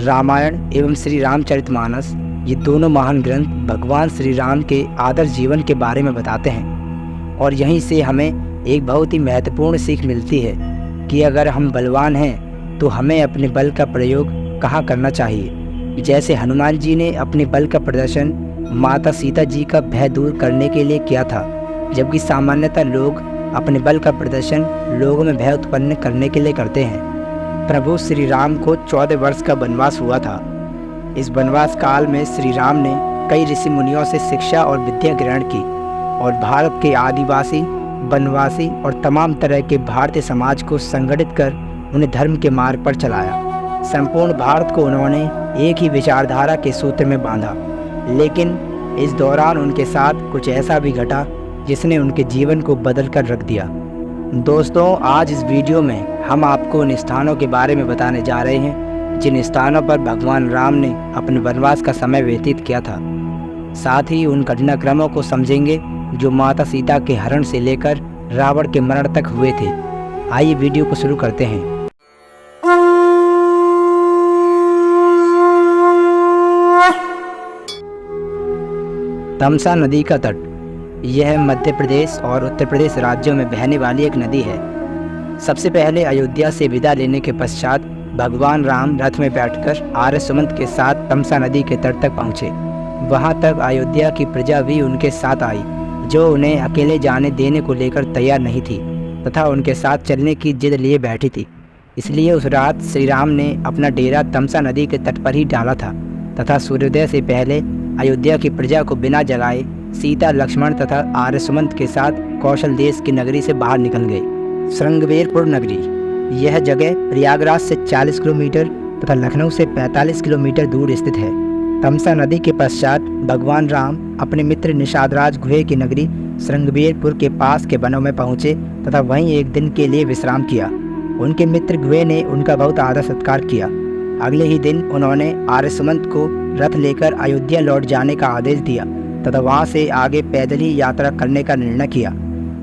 रामायण एवं श्री रामचरितमानस, ये दोनों महान ग्रंथ भगवान श्री राम के आदर्श जीवन के बारे में बताते हैं। और यहीं से हमें एक बहुत ही महत्वपूर्ण सीख मिलती है कि अगर हम बलवान हैं तो हमें अपने बल का प्रयोग कहाँ करना चाहिए। जैसे हनुमान जी ने अपने बल का प्रदर्शन माता सीता जी का भय दूर करने के लिए किया था, जबकि सामान्यतः लोग अपने बल का प्रदर्शन लोगों में भय उत्पन्न करने के लिए करते हैं। प्रभु श्री राम को 14 वर्ष का वनवास हुआ था। इस वनवास काल में श्री राम ने कई ऋषि मुनियों से शिक्षा और विद्या ग्रहण की और भारत के आदिवासी, वनवासी और तमाम तरह के भारतीय समाज को संगठित कर उन्हें धर्म के मार्ग पर चलाया। संपूर्ण भारत को उन्होंने एक ही विचारधारा के सूत्र में बांधा। लेकिन इस दौरान उनके साथ कुछ ऐसा भी घटा जिसने उनके जीवन को बदल कर रख दिया। दोस्तों, आज इस वीडियो में हम आपको उन स्थानों के बारे में बताने जा रहे हैं जिन स्थानों पर भगवान राम ने अपने वनवास का समय व्यतीत किया था। साथ ही उन घटनाक्रमों को समझेंगे जो माता सीता के हरण से लेकर रावण के मरण तक हुए थे। आइए वीडियो को शुरू करते हैं। तमसा नदी का तट, यह मध्य प्रदेश और उत्तर प्रदेश राज्यों में बहने वाली एक नदी है। सबसे पहले अयोध्या से विदा लेने के पश्चात भगवान राम रथ में बैठकर आर्य सुमंत के साथ तमसा नदी के तट तक पहुँचे। वहाँ तक अयोध्या की प्रजा भी उनके साथ आई, जो उन्हें अकेले जाने देने को लेकर तैयार नहीं थी तथा उनके साथ चलने की जिद लिए बैठी थी। इसलिए उस रात श्री राम ने अपना डेरा तमसा नदी के तट पर ही डाला था तथा सूर्योदय से पहले अयोध्या की प्रजा को बिना जगाए सीता, लक्ष्मण तथा आर्य सुमंत के साथ कौशल देश की नगरी से बाहर निकल गए। श्रृंगवेरपुर नगरी, यह जगह प्रयागराज से 40 किलोमीटर तथा लखनऊ से 45 किलोमीटर दूर स्थित है। तमसा नदी के पश्चात भगवान राम अपने मित्र निषादराज गुहे की नगरी श्रृंगवेरपुर के पास के वनों में पहुँचे तथा वहीं एक दिन के लिए विश्राम किया। उनके मित्र गुहे ने उनका बहुत आदर सत्कार किया। अगले ही दिन उन्होंने आर्य सुमंत को रथ लेकर अयोध्या लौट जाने का आदेश दिया तथा वहाँ से आगे पैदल ही यात्रा करने का निर्णय किया।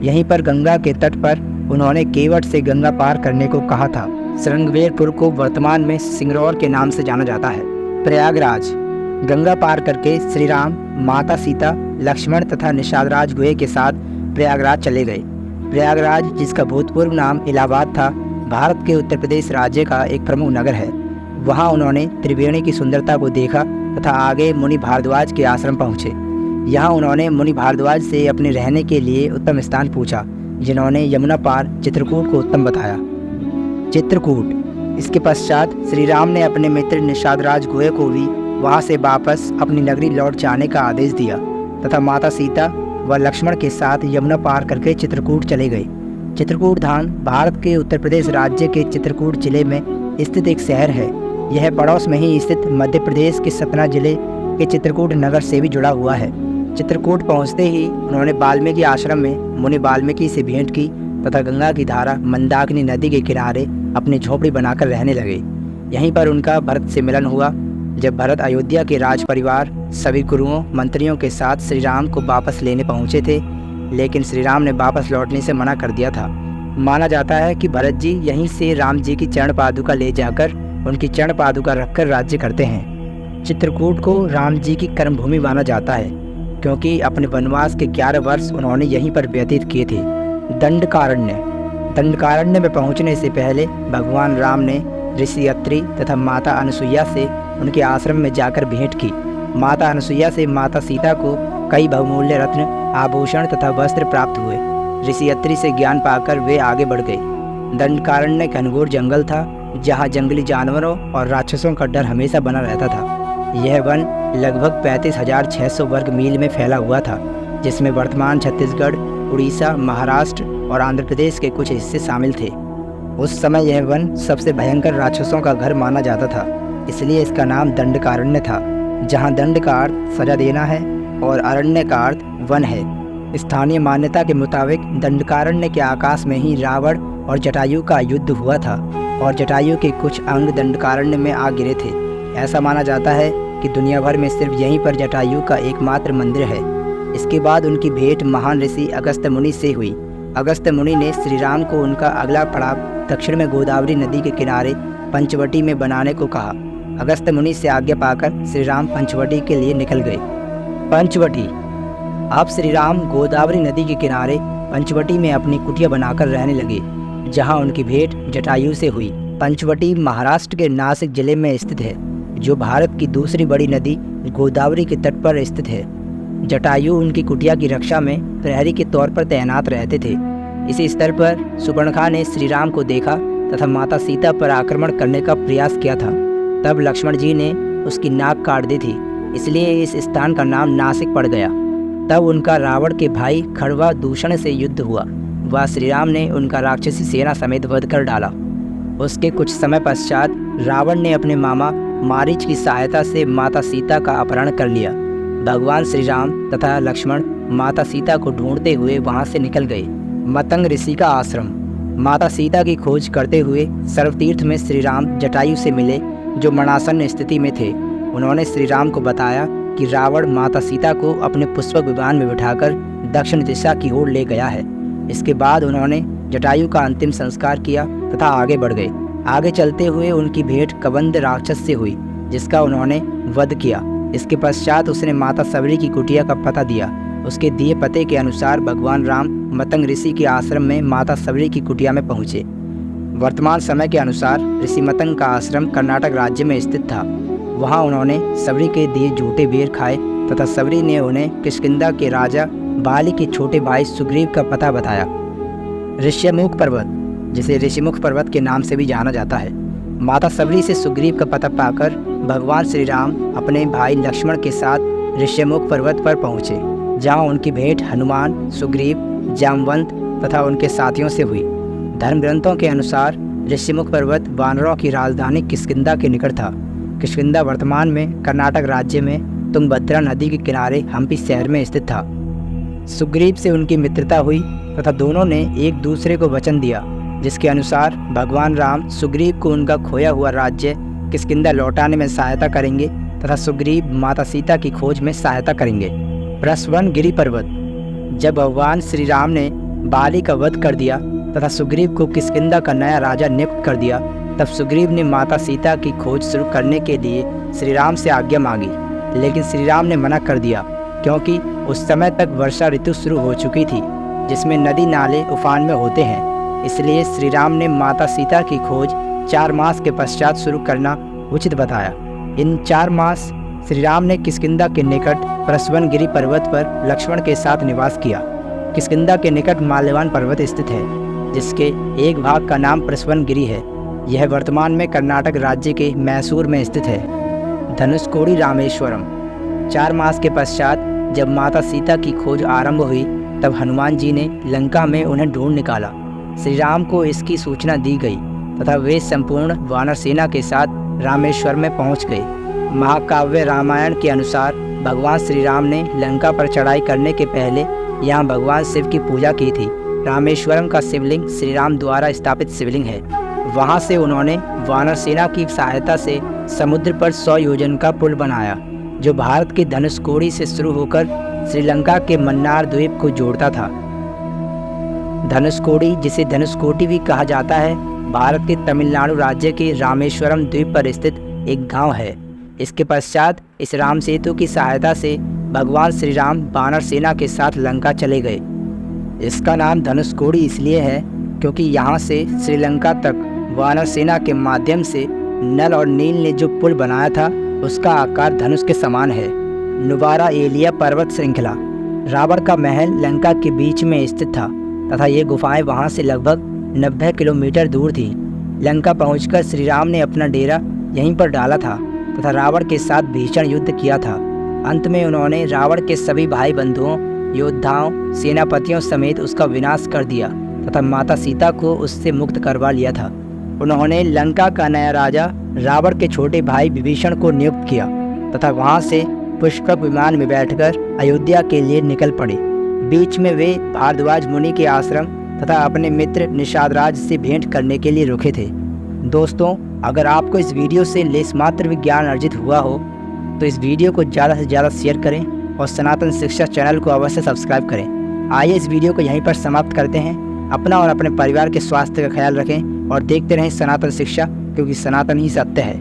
यहीं पर गंगा के तट पर उन्होंने केवट से गंगा पार करने को कहा था। श्रृंगवेरपुर को वर्तमान में सिंगरौर के नाम से जाना जाता है। प्रयागराज, गंगा पार करके श्री राम माता सीता, लक्ष्मण तथा निषादराज गुहे के साथ प्रयागराज चले गए। प्रयागराज, जिसका भूतपूर्व नाम इलाहाबाद था, भारत के उत्तर प्रदेश राज्य का एक प्रमुख नगर है। वहाँ उन्होंने त्रिवेणी की सुंदरता को देखा तथा आगे मुनि भारद्वाज के आश्रम पहुँचे। यहाँ उन्होंने मुनि भारद्वाज से अपने रहने के लिए उत्तम स्थान पूछा, जिन्होंने यमुना पार चित्रकूट को उत्तम बताया। चित्रकूट, इसके पश्चात श्री राम ने अपने मित्र निषादराज गुहे को भी वहाँ से वापस अपनी नगरी लौट जाने का आदेश दिया तथा माता सीता व लक्ष्मण के साथ यमुना पार करके चित्रकूट चले गए। चित्रकूट धाम भारत के उत्तर प्रदेश राज्य के चित्रकूट जिले में स्थित एक शहर है। यह पड़ोस में ही स्थित मध्य प्रदेश के सतना जिले के चित्रकूट नगर से भी जुड़ा हुआ है। चित्रकूट पहुंचते ही उन्होंने वाल्मीकि आश्रम में मुनि वाल्मीकि से भेंट की तथा गंगा की धारा मंदाकिनी नदी के किनारे अपनी झोपड़ी बनाकर रहने लगे। यहीं पर उनका भरत से मिलन हुआ। जब भरत अयोध्या के राज परिवार, सभी गुरुओं, मंत्रियों के साथ श्री राम को वापस लेने पहुँचे थे, लेकिन श्री राम ने वापस लौटने से मना कर दिया था। माना जाता है कि भरत जी यहीं से राम जी की चरण पादुका ले जाकर उनकी चरण पादुका रखकर राज्य करते हैं। चित्रकूट को राम जी की कर्मभूमि माना जाता है क्योंकि अपने वनवास के 11 वर्ष उन्होंने यहीं पर व्यतीत किए थे। दंडकारण्य, दंडकारण्य में पहुंचने से पहले भगवान राम ने ऋषि अत्रि तथा माता अनुसुईया से उनके आश्रम में जाकर भेंट की। माता अनुसुईया से माता सीता को कई बहुमूल्य रत्न, आभूषण तथा वस्त्र प्राप्त हुए। ऋषि अत्रि से ज्ञान पाकर वे आगे बढ़ गए। दंडकारण्य घनघोर जंगल था, जहाँ जंगली जानवरों और राक्षसों का डर हमेशा बना रहता था। यह वन लगभग 35,600 वर्ग मील में फैला हुआ था, जिसमें वर्तमान छत्तीसगढ़, उड़ीसा, महाराष्ट्र और आंध्र प्रदेश के कुछ हिस्से शामिल थे। उस समय यह वन सबसे भयंकर राक्षसों का घर माना जाता था, इसलिए इसका नाम दंडकारण्य था। जहाँ दंड का अर्थ सजा देना है और अरण्य का अर्थ वन है। स्थानीय मान्यता के मुताबिक दंडकारण्य के आकाश में ही रावण और जटायु का युद्ध हुआ था और जटायु के कुछ अंग दंडकारण्य में आ गिरे थे। ऐसा माना जाता है कि दुनिया भर में सिर्फ यहीं पर जटायु का एकमात्र मंदिर है। इसके बाद उनकी भेंट महान ऋषि अगस्त्य मुनि से हुई। अगस्त्य मुनि ने श्री राम को उनका अगला पड़ाव दक्षिण में गोदावरी नदी के किनारे पंचवटी में बनाने को कहा। अगस्त्य मुनि से आज्ञा पाकर श्री राम पंचवटी के लिए निकल गए। पंचवटी। अब श्री राम गोदावरी नदी के किनारे पंचवटी में अपनी कुटिया बनाकर रहने लगे, जहां उनकी भेंट जटायु से हुई। पंचवटी महाराष्ट्र के नासिक जिले में स्थित है, जो भारत की दूसरी बड़ी नदी गोदावरी के तट पर स्थित है। जटायु उनकी कुटिया की रक्षा में प्रहरी के तौर पर तैनात रहते थे। इसी स्तर पर सुपर्णखा ने श्री राम को देखा तथा माता सीता पर आक्रमण करने का प्रयास किया था। तब लक्ष्मण जी ने उसकी नाक काट दी थी, इसलिए इस स्थान का नाम नासिक पड़ गया। तब उनका रावण के भाई खड़वा दूषण से युद्ध हुआ। वह श्री राम ने उनका राक्षसी सेना समेत वध कर डाला। उसके कुछ समय पश्चात रावण ने अपने मामा मारीच की सहायता से माता सीता का अपहरण कर लिया। भगवान श्री राम तथा लक्ष्मण माता सीता को ढूंढते हुए वहां से निकल गए। मतंग ऋषि का आश्रम। माता सीता की खोज करते हुए सर्वतीर्थ में श्री राम जटायु से मिले, जो मरणासन्न स्थिति में थे। उन्होंने श्री राम को बताया कि रावण माता सीता को अपने पुष्पक विमान में बिठाकर दक्षिण दिशा की ओर ले गया है। इसके बाद उन्होंने जटायु का अंतिम संस्कार किया तथा आगे बढ़ गए। आगे चलते हुए उनकी भेंट कबंध राक्षस से हुई, जिसका उन्होंने वध किया। इसके पश्चात उसने माता सबरी की कुटिया का पता दिया। उसके दिए पते के अनुसार भगवान राम मतंग ऋषि के आश्रम में माता सबरी की कुटिया में पहुँचे। वर्तमान समय के अनुसार ऋषि मतंग का आश्रम कर्नाटक राज्य में स्थित था। वहाँ उन्होंने सबरी के दिए झूठे बेर खाए तथा सबरी ने उन्हें किष्किंधा के राजा बाली के छोटे भाई सुग्रीव का पता बताया। ऋष्यमुख पर्वत, जिसे ऋषिमुख पर्वत के नाम से भी जाना जाता है। माता सबरी से सुग्रीव का पता पाकर भगवान श्री राम अपने भाई लक्ष्मण के साथ ऋष्यमुख पर्वत पर पहुँचे, जहाँ उनकी भेंट हनुमान, सुग्रीव, जामवंत तथा उनके साथियों से हुई। धर्म ग्रंथों के अनुसार ऋषिमुख पर्वत वानरों की राजधानी किष्किंधा के निकट था। किष्किंधा वर्तमान में कर्नाटक राज्य में तुंगभद्रा नदी के किनारे हम्पी शहर में स्थित था। सुग्रीव से उनकी मित्रता हुई तथा दोनों ने एक दूसरे को वचन दिया, जिसके अनुसार भगवान राम सुग्रीव को उनका खोया हुआ राज्य किष्किंधा लौटाने में सहायता करेंगे तथा सुग्रीव माता सीता की खोज में सहायता करेंगे। प्रस्वन पर्वत। जब भगवान श्री राम ने बाली का वध कर दिया तथा सुग्रीव को किष्किंधा का नया राजा नियुक्त कर दिया, तब सुग्रीव ने माता सीता की खोज शुरू करने के लिए श्री राम से आज्ञा मांगी, लेकिन श्री राम ने मना कर दिया, क्योंकि उस समय तक वर्षा ऋतु शुरू हो चुकी थी, जिसमें नदी नाले उफान में होते हैं। इसलिए श्री राम ने माता सीता की खोज 4 मास के पश्चात शुरू करना उचित बताया। इन 4 मास श्री राम ने किष्किंधा के निकट प्रस्वन पर्वत पर लक्ष्मण के साथ निवास किया। किष्किंधा के निकट माल्यवान पर्वत स्थित है, जिसके एक भाग का नाम प्रस्वन है। यह वर्तमान में कर्नाटक राज्य के मैसूर में स्थित है। धनुषकोडी रामेश्वरम। 4 मास के पश्चात जब माता सीता की खोज आरंभ हुई, तब हनुमान जी ने लंका में उन्हें ढूंढ निकाला। श्री राम को इसकी सूचना दी गई तथा वे संपूर्ण वानर सेना के साथ रामेश्वर में पहुंच गए। महाकाव्य रामायण के अनुसार भगवान श्री राम ने लंका पर चढ़ाई करने के पहले यहाँ भगवान शिव की पूजा की थी। रामेश्वरम का शिवलिंग श्री राम द्वारा स्थापित शिवलिंग है। वहाँ से उन्होंने वानर सेना की सहायता से समुद्र पर 100 योजन का पुल बनाया, जो भारत के धनुषकोडी से शुरू होकर श्रीलंका के मन्नार द्वीप को जोड़ता था। धनुषकोडी, जिसे धनुषकोटी भी कहा जाता है, भारत के तमिलनाडु राज्य के रामेश्वरम द्वीप पर स्थित एक गांव है। इसके पश्चात इस राम सेतु की सहायता से भगवान श्री राम वानर सेना के साथ लंका चले गए। इसका नाम धनुषकोडी इसलिए है क्योंकि यहाँ से श्रीलंका तक वानर सेना के माध्यम से नल और नील ने जो पुल बनाया था, उसका आकार धनुष के समान है। नुबारा एलिया पर्वत श्रृंखला। रावण का महल लंका के बीच में स्थित था तथा ये गुफाएं वहां से लगभग 90 किलोमीटर दूर थी। लंका पहुंचकर श्री राम ने अपना डेरा यहीं पर डाला था तथा रावण के साथ भीषण युद्ध किया था। अंत में उन्होंने रावण के सभी भाई बंधुओं, योद्धाओं, सेनापतियों समेत उसका विनाश कर दिया तथा माता सीता को उससे मुक्त करवा लिया था। उन्होंने लंका का नया राजा रावण के छोटे भाई विभीषण को नियुक्त किया तथा वहां से पुष्पक विमान में बैठकर अयोध्या के लिए निकल पड़े। बीच में वे भारद्वाज मुनि के आश्रम तथा अपने मित्र निषादराज से भेंट करने के लिए रुके थे। दोस्तों, अगर आपको इस वीडियो से लेशमात्र भी ज्ञान अर्जित हुआ हो तो इस वीडियो को ज़्यादा से ज़्यादा शेयर करें और सनातन शिक्षा चैनल को अवश्य सब्सक्राइब करें। आइए इस वीडियो को यहीं पर समाप्त करते हैं। अपना और अपने परिवार के स्वास्थ्य का ख्याल रखें और देखते रहें सनातन शिक्षा, क्योंकि सनातन ही सत्य है।